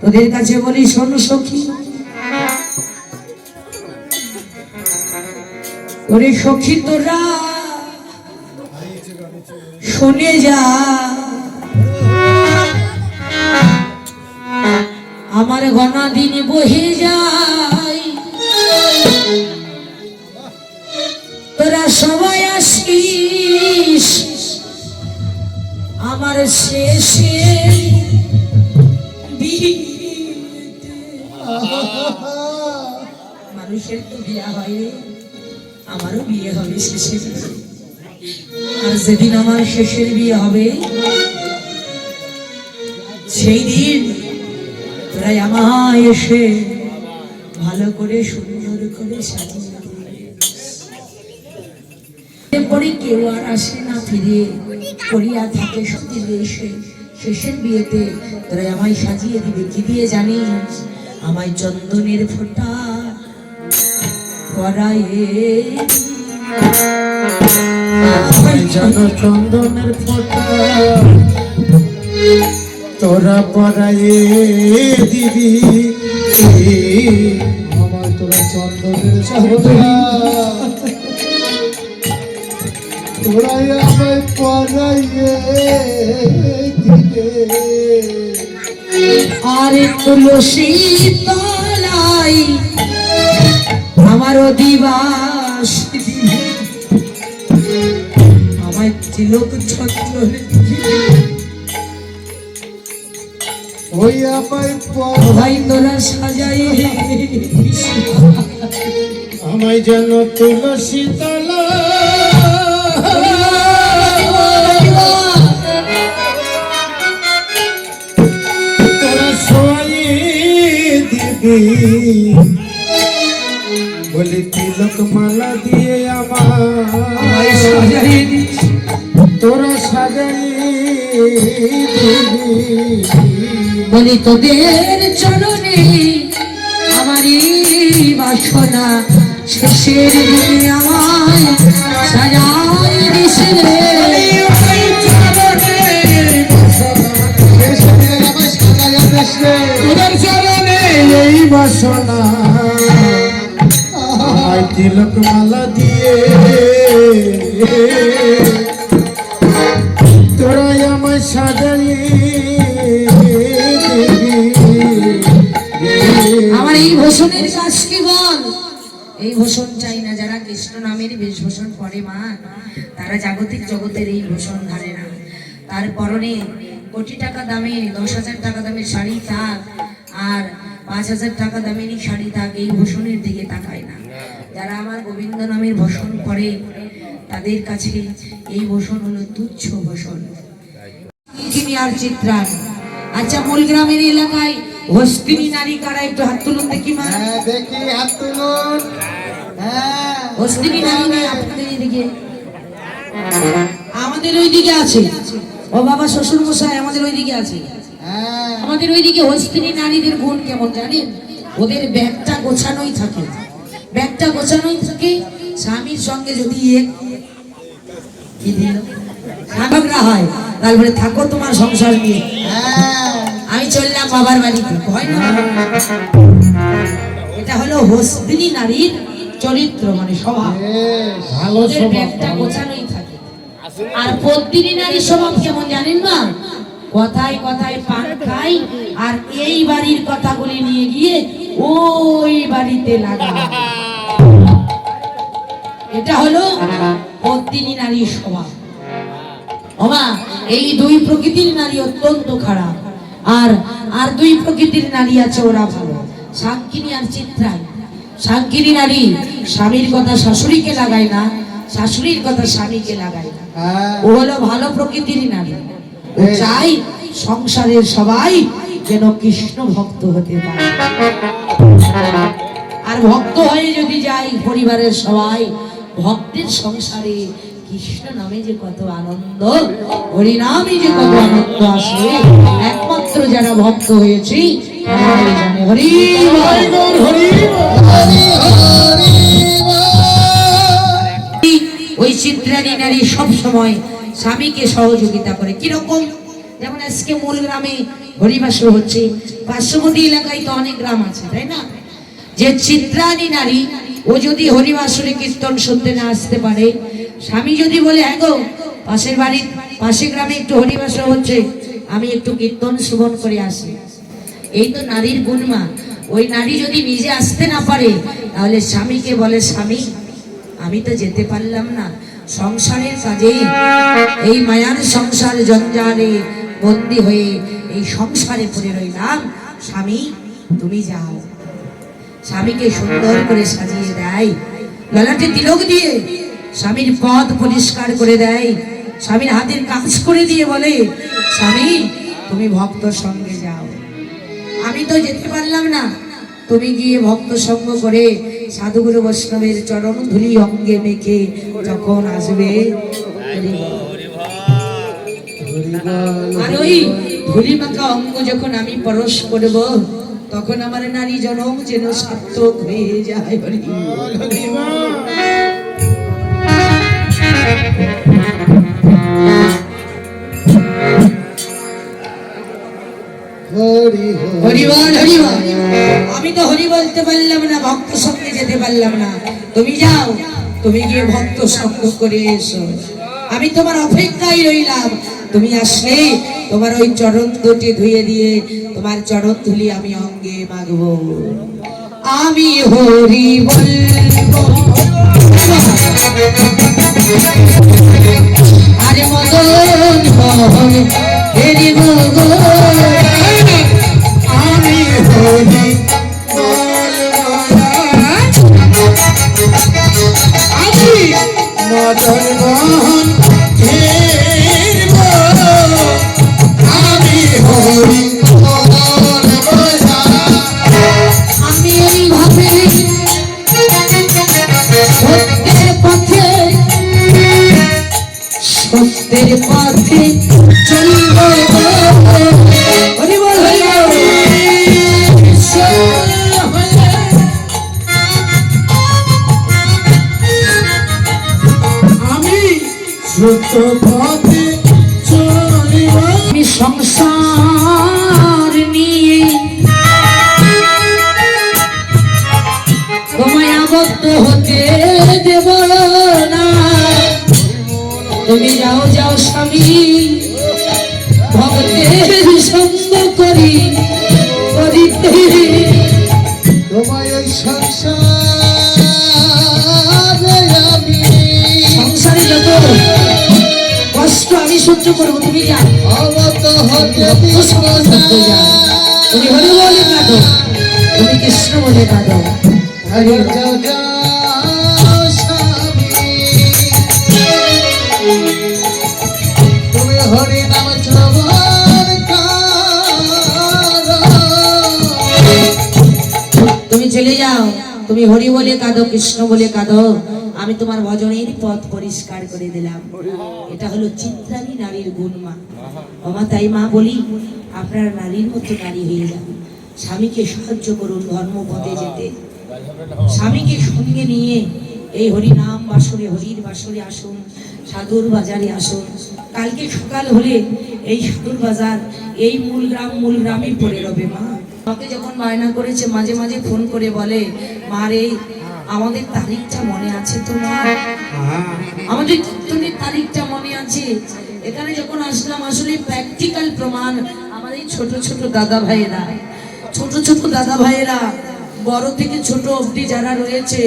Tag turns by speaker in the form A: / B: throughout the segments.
A: ওদের কাছে বলি, শোনো সখী, ওরে সখী তোরা শুনে যা, আমার গনা দিন বহে যায়, তোরা সবাই আসিস আমার শেষে মানুষের তো বিয়ে হয়, আমারও বিয়ে হবে শেষের, আর যেদিন আমার শেষের বিয়ে হবে সেই দিন তোরা আমায় এসে ভালো করে সুন্দর করে সাজিয়ে পরে কেউ আর আসে না ফিরে, করিয়া থাকে সত্যি এসে শেষের বিয়েতে তোরা আমায় সাজিয়ে দিবে কি দিয়ে জানিস? আমায় চন্দনের ফোঁটা পরায়ে,
B: চন্দনের ফোঁটা তোরা পরায়ে দিবি, আমার তোরা চন্দনের ফোঁটা তোরা আমায় পরাইয়ে দিবে,
A: আরে তুলসী তলাই আমার অধিবাস দিবি, আমায় তিলক ছত্র
B: ওই আমায়
A: ভাই তোরা সাজাই,
B: আমায় যেন তুলসী তলা তোরা শোয়াইয়ে দিবি, বলি তিলক মালা দিয়ে আমায়
A: সাজাই দিস,
B: তোরা সাজাইয়ে দিবি,
A: বলি তোদের চরণে আমারই বাসনা শেষের দিনে আমায় সাজাই দিস রে,
B: তোদের চরণে এই বাসনা, আমায় তিলক মালা দিয়ে তোরাই আমায় সাজাইয়ে দিবি।
A: আমার এই ভূষণের কাজ কি বল? এই ভূষণ চাই না, যারা কৃষ্ণ নামের বেশভূষণ পরে মা, তারা জাগতিক জগতের এই ভূষণ ধারে না। তার পরনে কোটি টাকা দামের 10,000 টাকা দামের শাড়ি থাক আর 5,000 টাকা দামেরই শাড়ি থাক, এই ভূষণের দিকে তাকায় না। যারা আমার গোবিন্দ নামের ভূষণ পরে তাদের কাছে এই ভূষণ হলো তুচ্ছ ভূষণ। আর চিত্রান, আচ্ছা মূল গ্রামের এলাকায় হস্তিনী নারী কারা? একটু হাত তুলুন দেখি মা,
B: দেখি হাত তুলুন।
A: হস্তিনী নারী নেই আপনাদের এদিকে? আমাদের ওইদিকে আছে। ও বাবা শ্বশুর মশাই, আমাদের ওইদিকে আছে। আমাদের ওইদিকে হস্তিনী নারীদের গুণ কেমন জানেন? ওদের ব্যাগটা গোছানোই থাকে, ব্যাগটা গোছানোই থাকে। স্বামীর সঙ্গে যদি কি দিল ঝগড়া হয়, তারপরে থাকো তোমার সংসার নিয়ে, আমি চললাম বাবার বাড়িতে, হয় না? এটা হলো হস্তিনী নারীর চরিত্র, মানে স্বভাব। ওদের ব্যাগটা গোছানোই থাকে। আর পদ্মিনী নারীর স্বভাব কেমন জানেন না? কথায় কথায় পান খাই, আর এই বাড়ির কথাগুলি নিয়ে গিয়ে ওই বাড়িতে লাগা। এটা হলো পদ্মিনী নারীর স্বভাব। ওমা, এই দুই প্রকৃতির নারী অত্যন্ত খারাপ, আর আর দুই প্রকৃতির নারী আছে, ওরা ভালো। সাঙ্কিনী আর চিত্রাই। সাঙ্কিনী নারী স্বামীর কথা শাশুড়িকে লাগায় না, শাশুড়ির কথা স্বামীকে লাগায় না। ও হলো ভালো প্রকৃতির নারী। ও চাই সংসারের সবাই যেন কৃষ্ণ ভক্ত হতে পারে, আর ভক্ত হয়ে যদি যাই পরিবারের সবাই, ভক্তের সংসারে কৃষ্ণ নামে যে কত আনন্দ, হরি নামে যে কত আনন্দ আসে, একমাত্র যারা ভক্ত হয়েছে তারাই জানে। হরি বল, হরি ওই চিত্রানী নারী সব সময় স্বামীকে সহযোগিতা করে। কিরকম? যেমন আজকে মূল গ্রামে হরিবাসর হচ্ছে, পার্শ্ববর্তী এলাকায় তো অনেক গ্রাম আছে, তাই না? যে চিত্রাণী নারী ও যদি হরিবাসরে কীর্তন শুনতে না আসতে পারে, স্বামী যদি বলে হ্যাঁ গো পাশের বাড়ির পাশের গ্রামে একটু হরিবাসর হচ্ছে, আমি একটু কীর্তন শ্রবণ করে আসি, এই তো নারীর গুণমা। ওই নারী যদি নিজে আসতে না পারে, তাহলে স্বামীকে বলে স্বামী আমি তো যেতে পারলাম না, সংসারের কাজে এই মায়ার সংসার জঞ্জালে বন্দী হয়ে এই সংসারে পড়ে রইলাম, স্বামী তুমি যাও। স্বামীকে সুন্দর করে সাজিয়ে দেয়, ললাটে তিলক দিয়ে স্বামীর পথ পরিষ্কার করে দেয়, স্বামীর হাতের কাজ করে দিয়ে বলে স্বামী তুমি ভক্ত সঙ্গে যাও, আমি তো যেতে পারলাম না, তুমি গিয়ে ভক্ত সঙ্গ করে সাধুগুরু বৈষ্ণবের চরণ ধুলি অঙ্গে মেখে যখন আসবে, আর ওই ধুলি মাখা অঙ্গ যখন আমি পরশ করব, তখন আমার নারী জনম যেন সার্থক হয়ে যায়। হরি বল, হরি বল। হরি বল, হরি বল। আমি তো হরি বলতে পারলাম না, ভক্ত সঙ্গে যেতে পারলাম না, তুমি যাও, তুমি গিয়ে ভক্ত সঙ্গ করে এসো, আমি তোমার অপেক্ষায় রইলাম, তুমি আসলে তোমার ওই চরণ দুটি ধুয়ে দিয়ে তোমার চরণ ধুলি আমি অঙ্গে মাগবো, আমি হরি বলবো আরে মদন মোহন হেরি বলবো,
B: আমি হরি আমি মদন মোহন হেরব, আমি হরি মোহন বলা,
A: আমি এইভাবে সত্যের পথে চলব, হরি বল, হরি বল।
B: আমি সত্য পথে চলিব,
A: আমি সংসার নিয়ে তোমায় আবদ্ধ হতে দেব না, তুমি যাও যাও স্বামী, ভক্তের সঙ্গ করি করিতে,
B: তোমায় ওই সংসারে আমি
A: সংসারে যত কষ্ট আমি সহ্য করবো, তুমি যাও,
B: অবত হতে দিব না।
A: তুমি হরি বলে কাঁদো, তুমি কৃষ্ণ বলে কাঁদো, হরি বল।
B: যাও স্বামী, তুমি হরি নাম শ্রবণ করো,
A: তুমি চলে যাও, তুমি হরি বলে কাঁদো, কৃষ্ণ বলে কাঁদো, আমি তোমার ভজনের পথ পরিষ্কার করে দিলাম। এটা হলো চিত্রাণী নারীর গুণমা। বাবা তাই মা বলি আপনারা নারীর মতো নারী হয়ে যান, স্বামীকে সাহায্য করুন ধর্মপথে যেতে, স্বামীকে সঙ্গে নিয়ে এই হরি নাম বাসরে হরির বাসরে আসুন, সাধুর বাজারে আসুন। কালকে সকাল হলে এই সাধুর বাজার এই মূল গ্রামই পড়ে রবে। মা আমাকে যখন বায়না করেছে, মাঝে মাঝে ফোন করে বলে মা রে আমাদের তারিখটা মনে আছে তো মা, আমাদের কীর্তনের তারিখটা মনে আছে। এখানে যখন আসলাম আসলে প্র্যাকটিক্যাল প্রমাণ, আমাদের ছোট ছোট দাদা ভাইয়েরা বড় থেকে ছোট অবধি যারা রয়েছে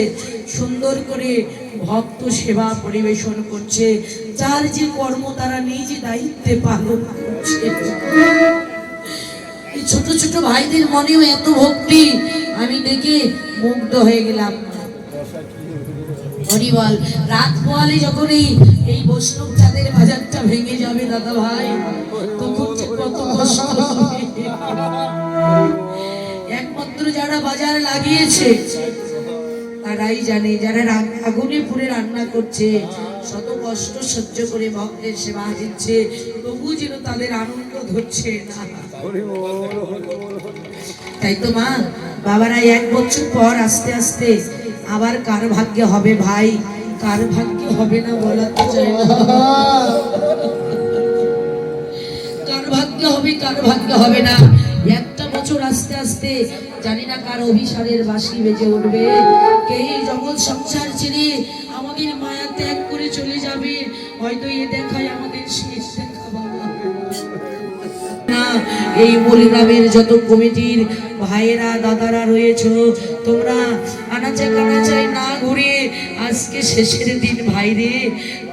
A: সুন্দর করে ভক্ত সেবা পরিবেশন করছে, যার যে কর্ম তারা নিজে দায়িত্বে পালন করছে। এই ছোট ছোট ভাইদের মনেও এত ভক্তি, আমি দেখে মুগ্ধ হয়ে গেলাম। হরিবল। রাত পোয়ালে যখন এই বৈষ্ণব চাঁদের বাজারটা ভেঙে যাবে দাদা ভাই, তখন যে কত কষ্ট হবে। একমাত্র যারা বাজার লাগিয়েছে তারাই জানে, যারা আগুনে পুড়ে রান্না করছে, শত কষ্ট সহ্য করে ভক্তের সেবা দিচ্ছে, তবু যেন তাদের আনন্দ ধরছে না। তাই তো মা বাবারা 1 বছর পর আস্তে আস্তে আবার কার ভাগ্যে হবে ভাই, কার ভাগ্যে হবে না বলা তো যায় না, কার ভাগ্যে হবে কার ভাগ্য হবে না। একটা বছর আস্তে আস্তে জানি না কার অভিসারের বাঁশি বেজে উঠবে, কে এই জগৎ সংসার ছেড়ে আমাদের মায়া ত্যাগ করে চলে যাবে। হয়তো এ দেখায় আমাদের শেষ দেখা বাবা। না, এই মলিগ্রামের যত কমিটির ভাইয়েরা দাদারা রয়েছ, তোমরা আনাচে কানাচে না ঘুরে আজকে শেষের দিন ভাইরে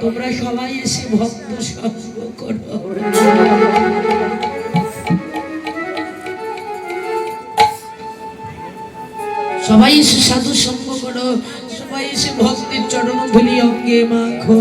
A: তোমরা সবাই এসে ভক্ত সঙ্গ করো। সবাই এসে সাধু সঙ্গ করো, সবাই এসে ভক্তের চরণ ধুলি অঙ্গে মাখো।